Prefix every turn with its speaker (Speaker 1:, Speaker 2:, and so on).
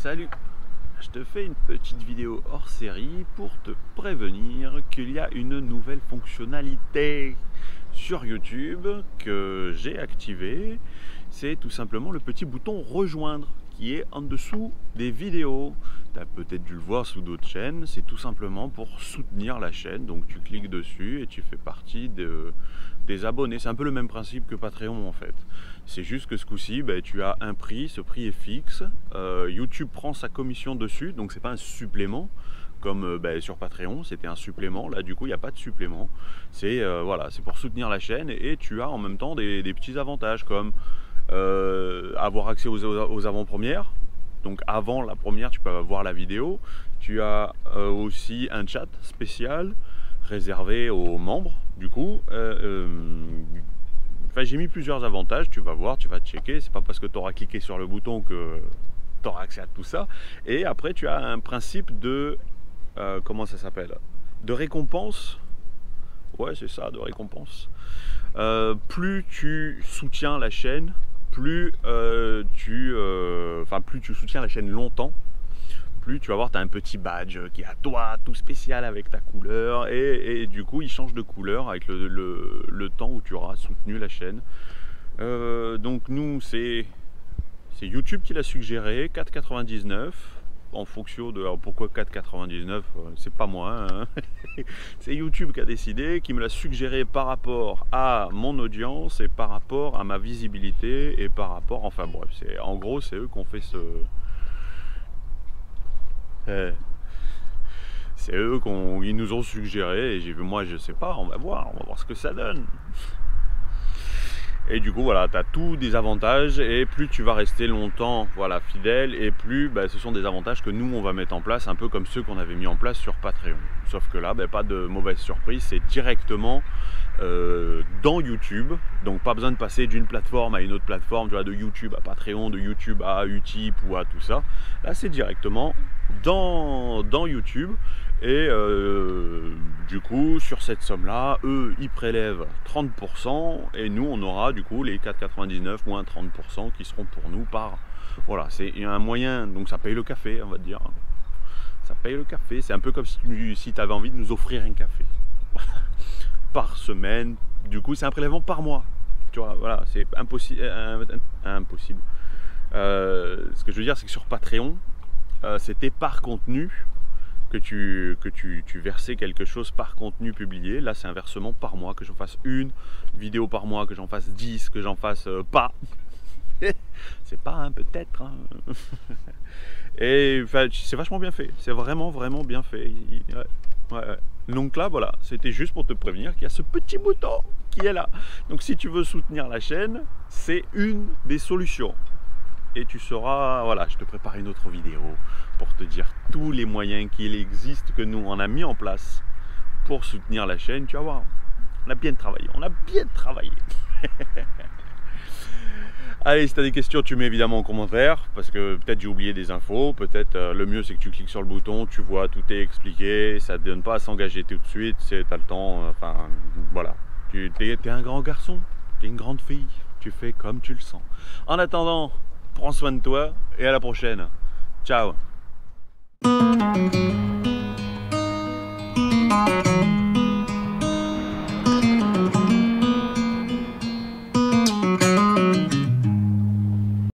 Speaker 1: Salut, je te fais une petite vidéo hors série pour te prévenir qu'il y a une nouvelle fonctionnalité sur YouTube que j'ai activée. C'est tout simplement le petit bouton rejoindre qui est en dessous des vidéos. Tu as peut-être dû le voir sous d'autres chaînes, c'est tout simplement pour soutenir la chaîne. Donc tu cliques dessus et tu fais partie des abonnés. C'est un peu le même principe que Patreon en fait. C'est juste que ce coup-ci, tu as un prix, ce prix est fixe. YouTube prend sa commission dessus, donc c'est pas un supplément comme sur Patreon, c'était un supplément. Là du coup il n'y a pas de supplément. C'est voilà, c'est pour soutenir la chaîne et tu as en même temps des petits avantages comme avoir accès aux avant-premières. Donc avant la première, tu peux voir la vidéo. Tu as aussi un chat spécial réservé aux membres. Du coup, j'ai mis plusieurs avantages. Tu vas voir, tu vas checker. C'est pas parce que tu auras cliqué sur le bouton que tu auras accès à tout ça. Et après, tu as un principe de comment ça s'appelle, de récompense. Ouais, c'est ça, de récompense. Plus tu soutiens la chaîne, plus tu soutiens la chaîne longtemps, plus tu vas voir, tu as un petit badge qui est à toi, tout spécial avec ta couleur, et du coup il change de couleur avec le temps où tu auras soutenu la chaîne. Donc nous c'est YouTube qui l'a suggéré, 4,99 en fonction de... Alors pourquoi 4,99, c'est pas moi, hein. C'est YouTube qui a décidé, qui me l'a suggéré par rapport à mon audience et par rapport à ma visibilité et par rapport... Enfin bref, en gros c'est eux qui ont fait ce... c'est eux qui nous ont suggéré et j'ai vu, moi je sais pas, on va voir ce que ça donne. Et du coup voilà, tu as tous des avantages et plus tu vas rester longtemps voilà, fidèle et plus ce sont des avantages que nous on va mettre en place, un peu comme ceux qu'on avait mis en place sur Patreon. Sauf que là, pas de mauvaise surprise, c'est directement dans YouTube. Donc pas besoin de passer d'une plateforme à une autre plateforme, tu vois, de YouTube à Patreon, de YouTube à Utip ou à tout ça. Là c'est directement dans YouTube. Et du coup sur cette somme là, eux ils prélèvent 30% et nous on aura du coup les 4,99 moins 30% qui seront pour nous par... Voilà, c'est un moyen, donc ça paye le café, on va dire. Ça paye le café, c'est un peu comme si tu avais envie de nous offrir un café par semaine. Du coup c'est un prélèvement par mois, tu vois, voilà, c'est impossible. Ce que je veux dire c'est que sur Patreon c'était par contenu que tu versais quelque chose par contenu publié. Là c'est un versement par mois, que j'en fasse une vidéo par mois, que j'en fasse 10, que j'en fasse pas. C'est pas un peut-être hein. Et c'est vachement bien fait, c'est vraiment bien fait. Ouais. Donc là voilà, c'était juste pour te prévenir qu'il y a ce petit bouton qui est là. Donc si tu veux soutenir la chaîne, c'est une des solutions. Et tu sauras, voilà, je te prépare une autre vidéo pour te dire tous les moyens qu'il existe, que nous on a mis en place pour soutenir la chaîne. Tu vas voir, on a bien travaillé, Allez, si tu as des questions, tu mets évidemment en commentaire, parce que peut-être j'ai oublié des infos, peut-être le mieux c'est que tu cliques sur le bouton, tu vois, tout est expliqué, ça ne te donne pas à s'engager tout de suite, tu as le temps, enfin voilà. Tu es un grand garçon, tu es une grande fille, tu fais comme tu le sens. En attendant, prends soin de toi et à la prochaine. Ciao.